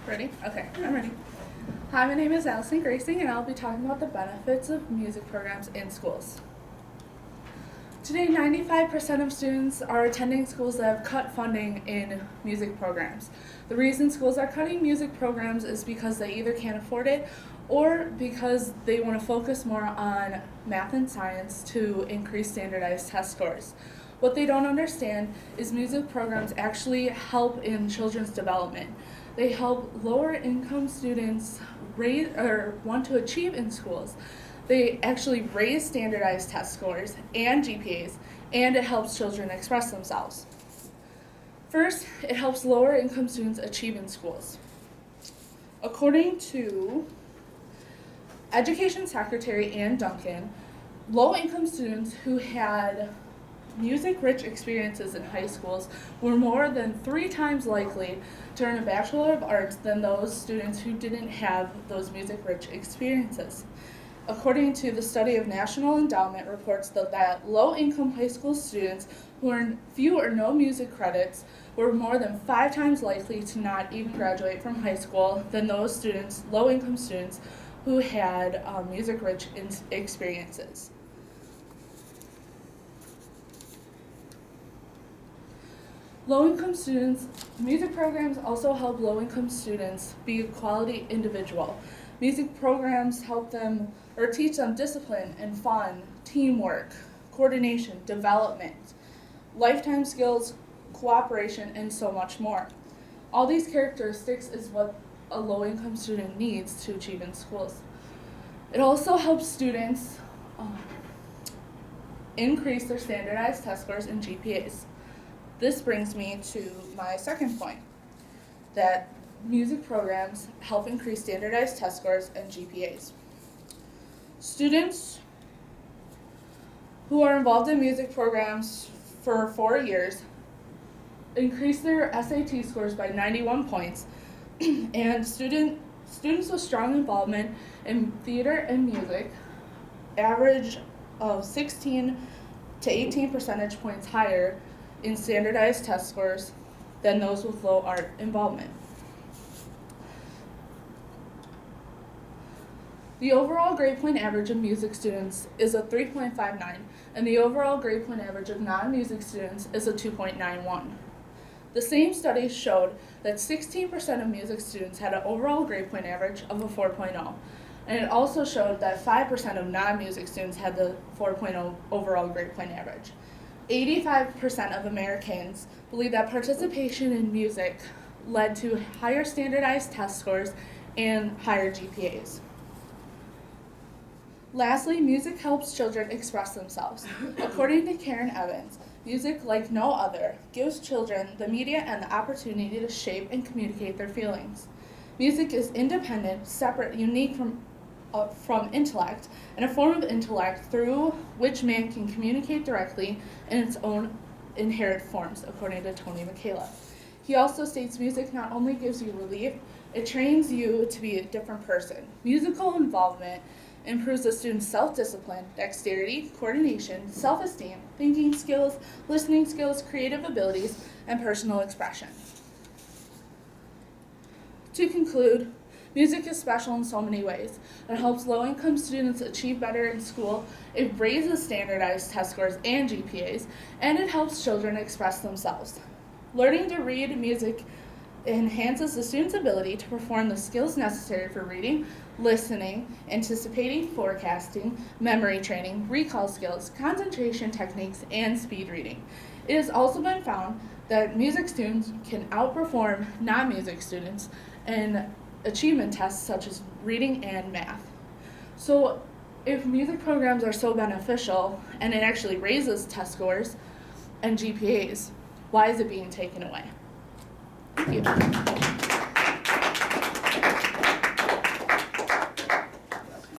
Ready? Okay, I'm ready. Hi, my name is Allison Gracing, and I'll be talking about the benefits of music programs in schools. Today, 95% of students are attending schools that have cut funding in music programs. The reason schools are cutting music programs is because they either can't afford it or because they want to focus more on math and science to increase standardized test scores. What they don't understand is music programs actually help in children's development. They help lower income students want to achieve in schools. They actually raise standardized test scores and GPAs, and it helps children express themselves. First, it helps lower income students achieve in schools. According to Education Secretary Ann Duncan, low income students who had music-rich experiences in high schools were more than 3 times likely to earn a Bachelor of Arts than those students who didn't have those music-rich experiences. According to the study of National Endowment reports that low-income high school students who earned few or no music credits were more than 5 times likely to not even graduate from high school than those students, low-income students, who had music-rich experiences. Low-income students, music programs also help low-income students be a quality individual. Music programs help them or teach them discipline and fun, teamwork, coordination, development, lifetime skills, cooperation, and so much more. All these characteristics is what a low-income student needs to achieve in schools. It also helps students increase their standardized test scores and GPAs. This brings me to my second point, that music programs help increase standardized test scores and GPAs. Students who are involved in music programs for 4 years increase their SAT scores by 91 points, and students with strong involvement in theater and music average of 16 to 18 percentage points higher in standardized test scores than those with low art involvement. The overall grade point average of music students is a 3.59, and the overall grade point average of non-music students is a 2.91. The same study showed that 16% of music students had an overall grade point average of a 4.0, and it also showed that 5% of non-music students had the 4.0 overall grade point average. 85% of Americans believe that participation in music led to higher standardized test scores and higher GPAs. Lastly, music helps children express themselves. According to Karen Evans, music, like no other, gives children the media and the opportunity to shape and communicate their feelings. Music is independent, separate, unique from intellect, and a form of intellect through which man can communicate directly in its own inherent forms, according to Tony Michaela. He also states music not only gives you relief, it trains you to be a different person. Musical involvement improves the student's self-discipline, dexterity, coordination, self-esteem, thinking skills, listening skills, creative abilities, and personal expression. To conclude, music is special in so many ways. It helps low-income students achieve better in school, it raises standardized test scores and GPAs, and it helps children express themselves. Learning to read music enhances the student's ability to perform the skills necessary for reading, listening, anticipating, forecasting, memory training, recall skills, concentration techniques, and speed reading. It has also been found that music students can outperform non-music students in achievement tests such as reading and math. So if music programs are so beneficial and it actually raises test scores and GPAs, why is it being taken away? Thank you.